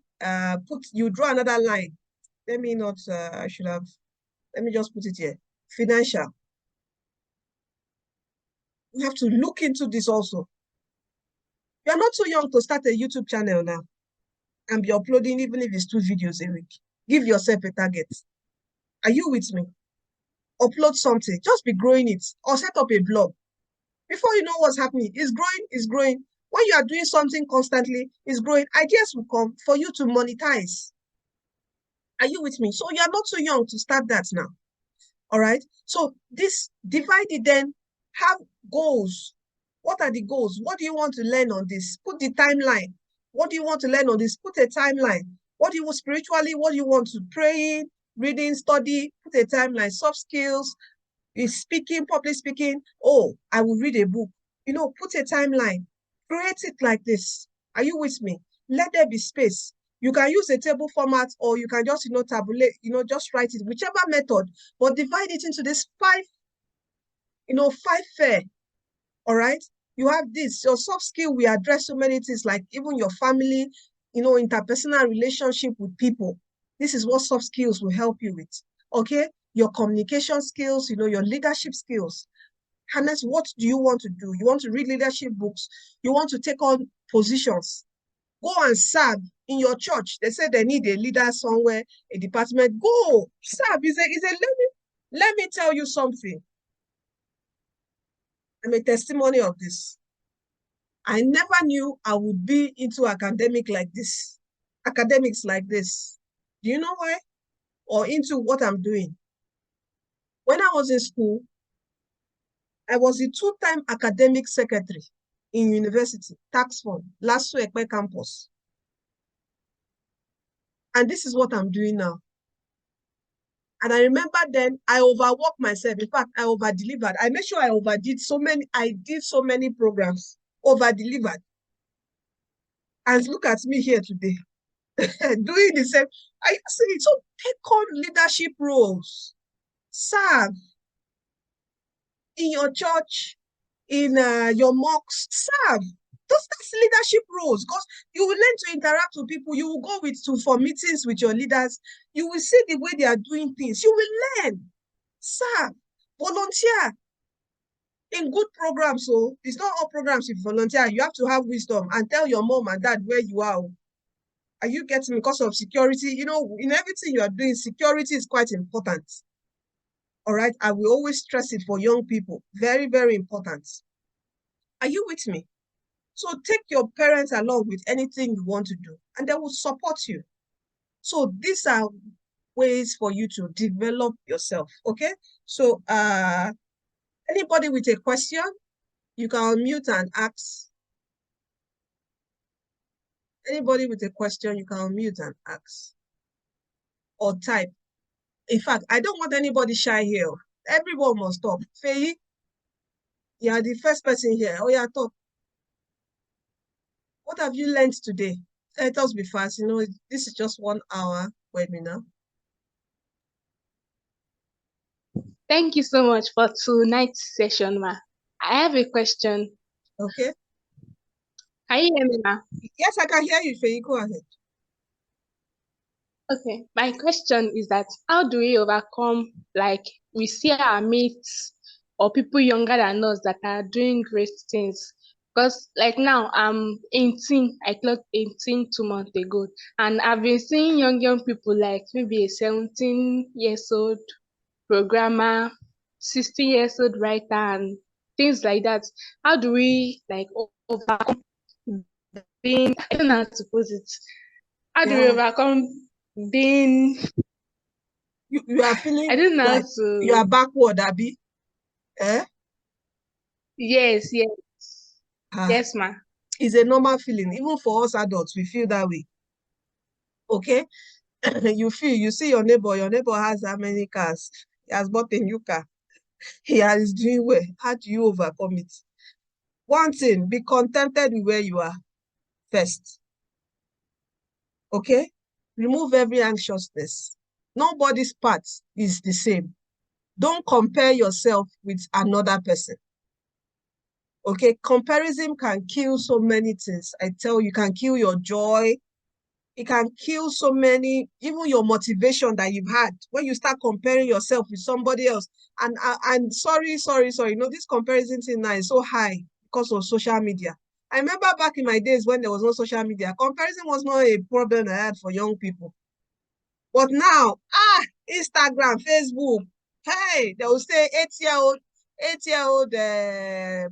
A: you draw another line. Let me not, let me just put it here. Financial. You have to look into this also. You're not too young to start a YouTube channel now and be uploading, even if it's 2 videos a week. Give yourself a target. Are you with me? Upload something, just be growing it, or set up a blog. Before you know what's happening, it's growing, it's growing. When you are doing something constantly, it's growing. Ideas will come for you to monetize. Are you with me? So you are not too young to start that now. All right. So this divide it, then have goals. What are the goals? What do you want to learn on this? Put the timeline. What do you want to learn on this? Put a timeline. What do you want spiritually? What do you want to pray, reading, study? Put a timeline. Soft skills, is speaking, public speaking. Oh, I will read a book. You know, put a timeline. Create it like this. Are you with me? Let there be space. You can use a table format, or you can just, tabulate, just write it, whichever method, but divide it into this 5 fair. All right. You have this, your soft skill, we address so many things, like even your family, interpersonal relationship with people. This is what soft skills will help you with. Okay. Your communication skills, your leadership skills. Hannes, what do you want to do? You want to read leadership books. You want to take on positions. Go and serve in your church. They say they need a leader somewhere, a department. Go serve. Let me tell you something. I'm a testimony of this. I never knew I would be into academics like this. Do you know why? Or into what I'm doing? When I was in school, I was a 2-time academic secretary in university, tax fund, Lasso Ekpe campus. And this is what I'm doing now. And I remember then I overworked myself. In fact, I over-delivered. I made sure I did so many programs, over-delivered. And look at me here today, doing the same. I say, so take on leadership roles. Serve in your church, in your mosques. Serve. That's leadership roles, because you will learn to interact with people. You will go for meetings with your leaders. You will see the way they are doing things. You will learn. Serve. Volunteer in good programs. So it's not all programs you volunteer. You have to have wisdom and tell your mom and dad where you are. Are you getting me? Because of security, in everything you are doing, security is quite important. All right. I will always stress it for young people. Very, very important. Are you with me? So take your parents along with anything you want to do, and they will support you. So these are ways for you to develop yourself. Okay. So anybody with a question, you can unmute and ask. Anybody with a question, you can unmute and ask. Or type. In fact, I don't want anybody shy here. Everyone must talk. Faye, you are the first person here. Oh yeah, talk. What have you learned today? Let us be fast. This is just 1 hour webinar.
B: Thank you so much for tonight's session, ma. I have a question.
A: Okay.
B: Can you hear me, ma?
A: Yes, I can hear you, Faye. Go ahead.
B: Okay. My question is that how do we overcome, like, we see our mates or people younger than us that are doing great things? Because like now I'm 18, I clocked 18 2 months ago, and I've been seeing young people, like maybe a 17 years old programmer, 60 years old writer, and things like that. How do we like overcome being, I don't know how to put it. How do we
A: Yeah.
B: overcome being,
A: You are
B: I
A: feeling
B: don't know how
A: like you are
B: to,
A: backward, Abby. Eh?
B: Yes, yes.
A: Ah,
B: Yes, ma.
A: it's a normal feeling. Even for us adults, we feel that way. Okay? You see your neighbor has how many cars? He has bought a new car. He is doing well. How do you overcome it? One thing, be contented with where you are first. Okay? Remove every anxiousness. Nobody's path is the same. Don't compare yourself with another person. Okay? Comparison can kill so many things. I tell you, can kill your joy. It can kill so many, even your motivation that you've had when you start comparing yourself with somebody else. And sorry, this comparison thing now is so high because of social media. I remember back in my days when there was no social media, comparison was not a problem I had for young people. But now, Instagram, Facebook, hey, they will say 8-year-old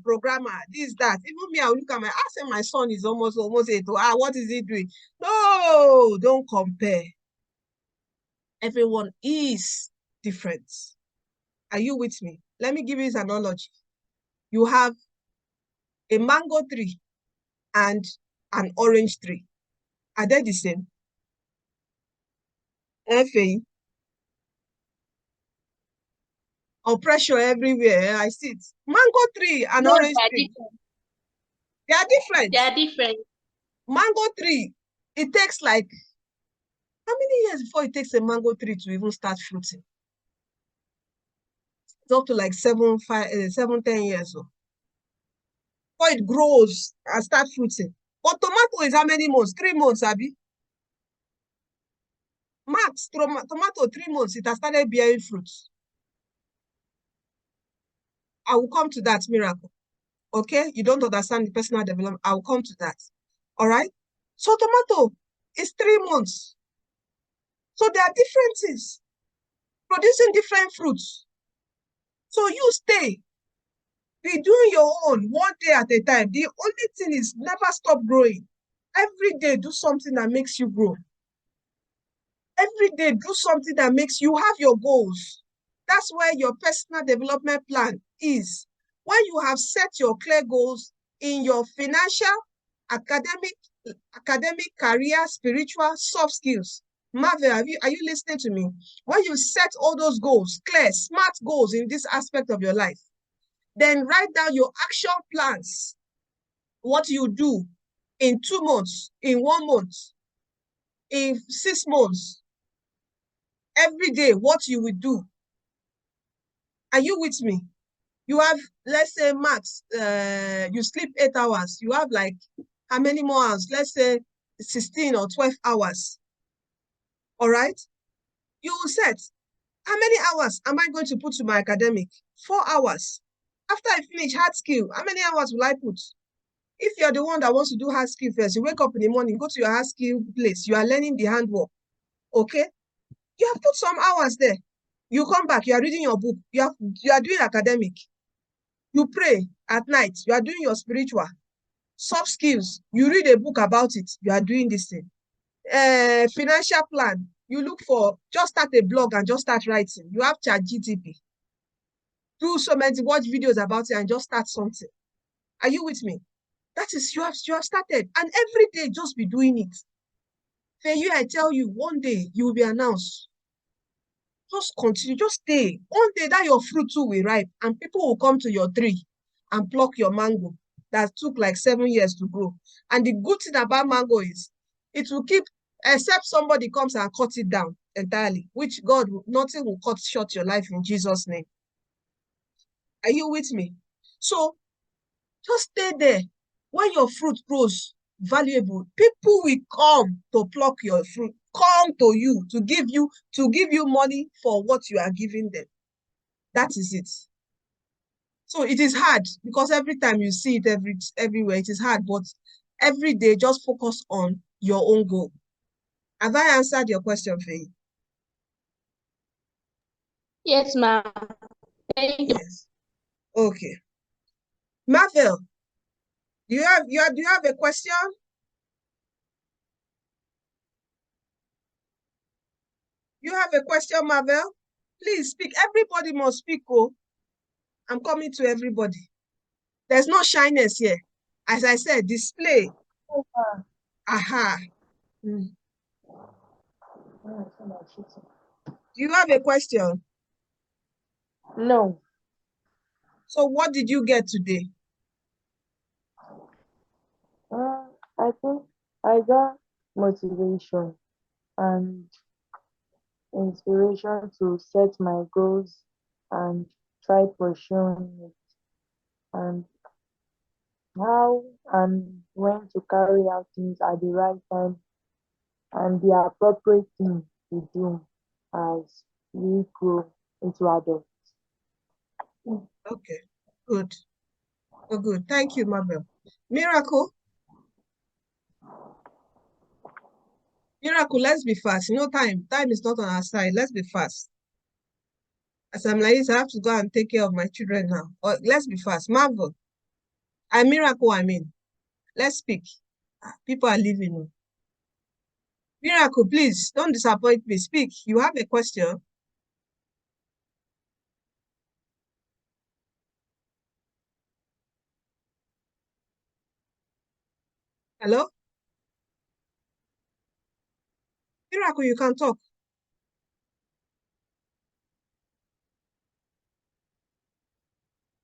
A: programmer, this, that. Even me, I will look at I say my son is almost 8. What is he doing? No, don't compare. Everyone is different. Are you with me? Let me give you an analogy. You have a mango tree and an orange tree. Are they the same? FA. Or pressure everywhere. I see it. Mango tree and
B: No,
A: orange
B: they are
A: tree.
B: different.
A: They are different.
B: They are different.
A: Mango tree, it takes like, how many years before it takes a mango tree to even start fruiting? It's up to like 10 years old. Before it grows and start fruiting. But tomato is how many months? 3 months, Abby. Max, tomato, 3 months, it has started bearing fruits. I will come to that miracle. Okay? You don't understand the personal development. I will come to that. All right? So tomato is 3 months. So there are differences, producing different fruits. So you stay, be doing your own one day at a time. The only thing is never stop growing. Every day, do something that makes you grow. Every day, do something that makes you have your goals. That's where your personal development plan is. When you have set your clear goals in your financial, academic, career, spiritual, soft skills. Marvel, are you listening to me? When you set all those goals, clear, smart goals in this aspect of your life, then write down your action plans. What you do in 2 months, in 1 month, in 6 months, every day, what you will do. Are you with me? You have, let's say, max, you sleep 8 hours. You have like, how many more hours? Let's say 16 or 12 hours. All right? You will set, how many hours am I going to put to my academic? 4 hours. After I finish hard skill, how many hours will I put? If you're the one that wants to do hard skill first, you wake up in the morning, go to your hard skill place, you are learning the handwork, okay? You have put some hours there. You come back, you are reading your book, you are doing academic. You pray at night, you are doing your spiritual. Soft skills, you read a book about it, you are doing this thing. Financial plan, you look for, just start a blog and just start writing. You have ChatGPT. Do so many, watch videos about it and just start something. Are you with me? That is, you have started. And every day, just be doing it. For you, I tell you, one day, you will be announced. Just continue, just stay. One day, that your fruit too will ripe. And people will come to your tree and pluck your mango that took like 7 years to grow. And the good thing about mango is, it will keep, except somebody comes and cut it down entirely, which God, nothing will cut short your life in Jesus' name. Are you with me? So, just stay there. When your fruit grows valuable, people will come to pluck your fruit, come to you to give you money for what you are giving them. That is it. So it is hard because every time you see it everywhere, it is hard. But every day, just focus on your own goal. Have I answered your question, Faye?
B: Yes, ma'am. Thank you.
A: Yes. Okay. Marvel, do you have a question? You have a question, Marvel? Please speak. Everybody must speak, oh. I'm coming to everybody. There's no shyness here. As I said, display. Aha. Mm. Do you have a question?
C: No.
A: So what did you get today?
C: I think I got motivation and inspiration to set my goals and try pursuing it, and how and when to carry out things at the right time and the appropriate thing to do as we grow into adults.
A: Okay, good. Oh, good. Thank you, Mabel. Miracle. Miracle, let's be fast. No time. Time is not on our side. Let's be fast. As I'm like this, I have to go and take care of my children now. Or let's be fast. Marvel. And Miracle, I mean. Let's speak. People are leaving. Miracle, please, don't disappoint me. Speak. You have a question? Hello? Miracle, you can talk.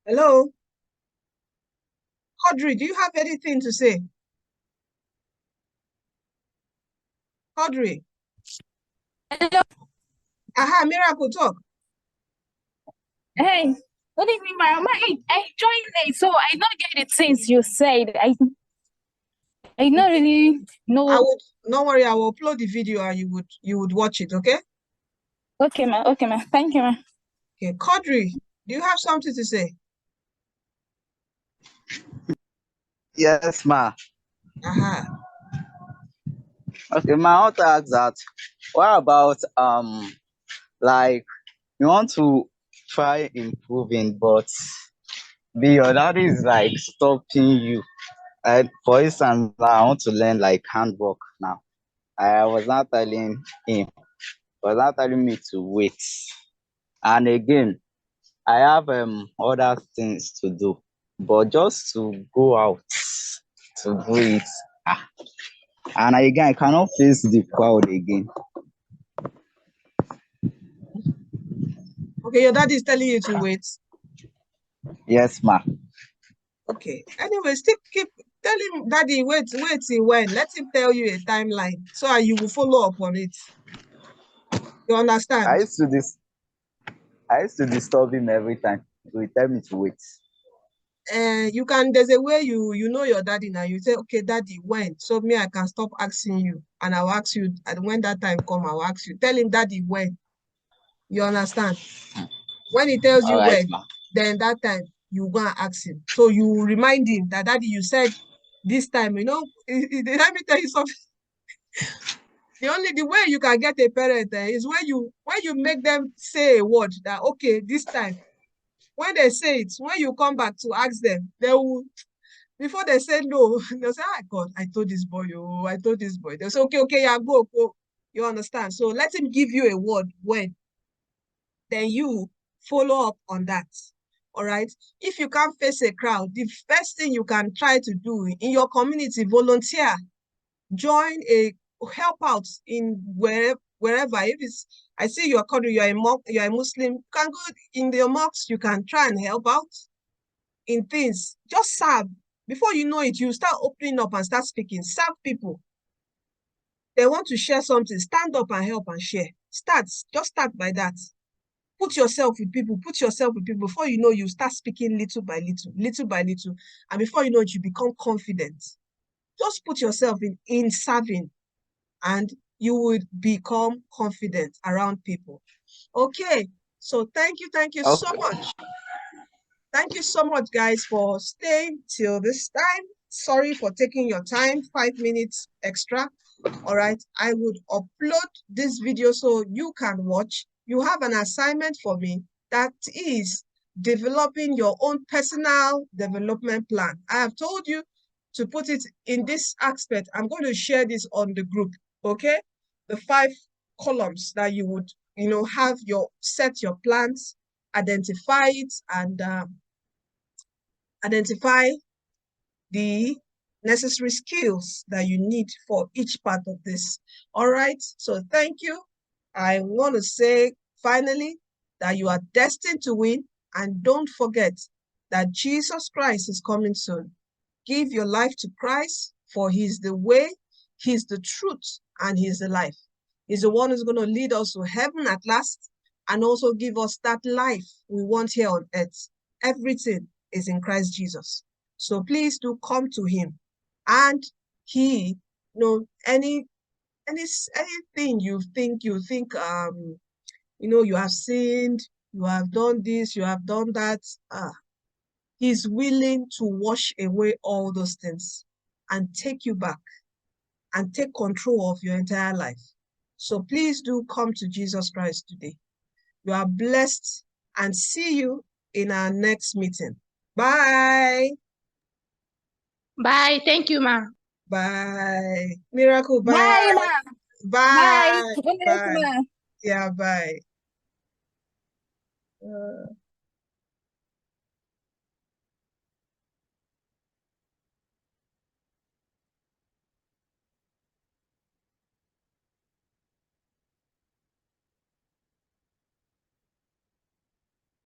A: Hello? Audrey, do you have anything to say? Audrey?
E: Hello.
A: Aha, Miracle, talk.
E: Hey, good evening, Mama. I joined late, so I don't get the things you said. I don't really know.
A: Don't worry, I will upload the video and you would watch it, okay?
E: Okay, ma. Okay, ma. Thank you, ma.
A: Okay, Audrey, do you have something to say?
D: Yes, ma.
A: Aha.
D: Okay, ma, I want to ask that. What about like you want to try improving, but your daddy is like stopping you. For instance, I want to learn like handwork now. I was not telling him, was not telling me to wait. And again, I have other things to do, but just to go out to do it. ah, And again, I cannot face the crowd again.
A: Okay, your daddy is telling you to wait.
D: Yes, ma.
A: Okay. Anyway, still tell him, daddy, wait till when. Let him tell you a timeline so you will follow up on it. You understand?
D: I used to disturb him every time. So he tell me to wait.
A: There's a way you know your daddy now. You say, okay, daddy, when? So me, I can stop asking you. And I'll ask you, and when that time come, I'll ask you. Tell him, daddy, when. You understand? When he tells you
D: All right,
A: when,
D: ma.
A: then that time you go and ask him. So you remind him that, daddy, you said this time, let me tell you something. The way you can get a parent is when you make them say a word that, okay, this time. When they say it, when you come back to ask them, they will, before they say no, they'll say, ah, God, I told this boy, I told this boy. They'll say, okay, yeah, go. You understand? So let him give you a word when, then you follow up on that. All right. If you can't face a crowd, the first thing you can try to do in your community, volunteer, join help out in wherever. If it's, I see you're you're a Muslim, you can go in the mosque, you can try and help out in things. Just serve. Before you know it, you start opening up and start speaking. Serve people. They want to share something, stand up and help and share. Just start by that. Put yourself with people. Before you know, you start speaking little by little. And before you know it, you become confident. Just put yourself in serving and you would become confident around people. Okay, so thank you so much. Thank you so much, guys, for staying till this time. Sorry for taking your time, 5 minutes extra. All right, I would upload this video so you can watch. You have an assignment for me that is developing your own personal development plan. I have told you to put it in this aspect. I'm going to share this on the group, okay? The 5 columns that you would, set your plans identify it and identify the necessary skills that you need for each part of this. All right, so thank you. I want to say finally that you are destined to win, and don't forget that Jesus Christ is coming soon. Give your life to Christ, for he's the way, he's the truth, and he's the life. He's the one who's going to lead us to heaven at last and also give us that life we want here on earth. Everything is in Christ Jesus. So please do come to him. And he, anything you think, you have sinned, you have done this, you have done that, he's willing to wash away all those things and take you back and take control of your entire life. So please do come to Jesus Christ today. You are blessed, and see you in our next meeting. Bye.
B: Bye. Thank you, ma.
A: Bye. Miracle, bye.
E: Bye, ma.
A: Bye.
E: Bye.
A: Bye. Yeah, bye.